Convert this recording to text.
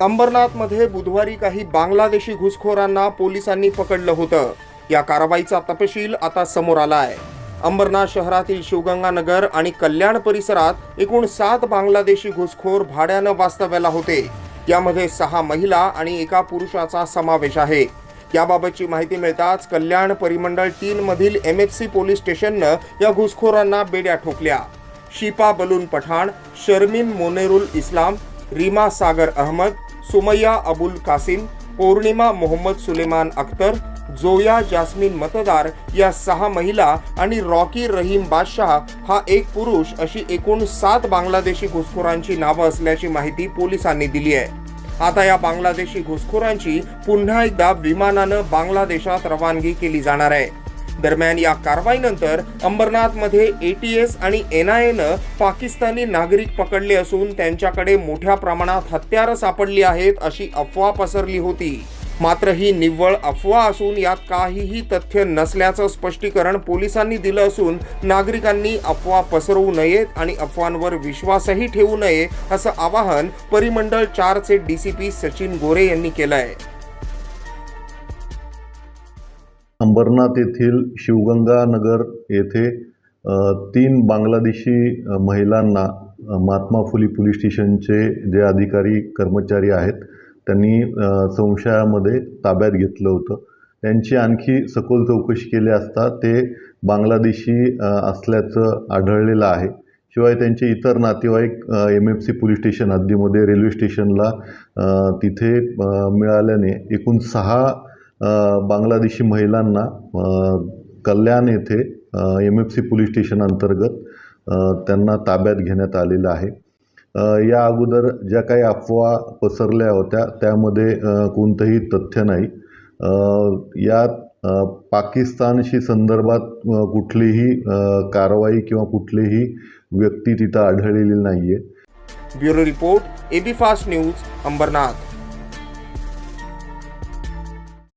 अंबरनाथमध्ये बुधवारी काही बांगलादेशी घुसखोरांना पोलिसांनी पकडलं होतं। या कारवाईचा तपशील आता समोर आला आहे। अंबरनाथ शहरातील शिवगंगा नगर आणि कल्याण परिसरात एकूण 7 बांगलादेशी घुसखोर भाड्यानं वास्तव्याला होते। यामध्ये 6 महिला आणि एका पुरुषाचा समावेश आहे। याबाबतची माहिती मिळताच कल्याण परिमंडळ 3 मधील MFC पोलीस स्टेशननं या घुसखोरांना बेड्या ठोकल्या। शिपा बलून पठाण, शर्मीन मोनेरुल इस्लाम, रीमा सागर अहमद, सुमैया अबुल कासिम, पौर्णिमा मोहम्मद सुलेमान अख्तर, जोया जास्मिन मतदार या 6 महिला आणि रॉकी रहीम बादशाह हा एक पुरुष अशी एकूण 7 बांगलादेशी घुसखोरांची नावं असल्याची माहिती पोलिसांनी दिली आहे। आता या बांगलादेशी घुसखोरांची पुन्हा एकदा विमानानं बांगलादेशात रवानगी केली जाणार आहे। दरम्यान या कारवाईनंतर अंबरनाथमध्ये ATS आणि NIAनं पाकिस्तानी नागरिक पकडले असून त्यांच्याकडे मोठ्या प्रमाणात हत्यारं सापडली आहेत अशी अफवा पसरली होती। मात्र ही निव्वळ अफवा असून यात काहीही तथ्य नसल्याचं स्पष्टीकरण पोलिसांनी दिलं असून नागरिकांनी अफवा पसरवू नयेत आणि अफवांवर विश्वासही ठेवू नये असं आवाहन परिमंडळ 4 चे DCP सचिन गोरे यांनी केलं आहे। अंबरनाथ येथील शिवगंगा नगर येथे 3 बांगलादेशी महिलांना महात्मा फुले पोलीस स्टेशनचे जे अधिकारी कर्मचारी आहेत त्यांनी संशयामध्ये ताब्यात घेतलं होतं। त्यांची आणखी सखोल चौकशी केली असता ते बांगलादेशी असल्याचं आढळलेलं आहे। शिवाय त्यांचे इतर नातेवाईक MFC पोलीस स्टेशन हद्दीमध्ये रेल्वे स्टेशनला तिथे मिळाल्याने एकूण 6 बांगलादेशी महिलांना कल्याण येथे MFC पोलीस स्टेशन अंतर्गत त्यांना ताब्यात घेण्यात आलेलं आहे। या अगोदर ज्या काही अफवा पसरल्या होत्या त्यामध्ये कोणतंही तथ्य नाही। यात पाकिस्तानशी संदर्भात कुठलीही कारवाई किंवा कुठलीही व्यक्ती तिथं आढळलेली नाहीये। Bureau report AB fast news Ambernath.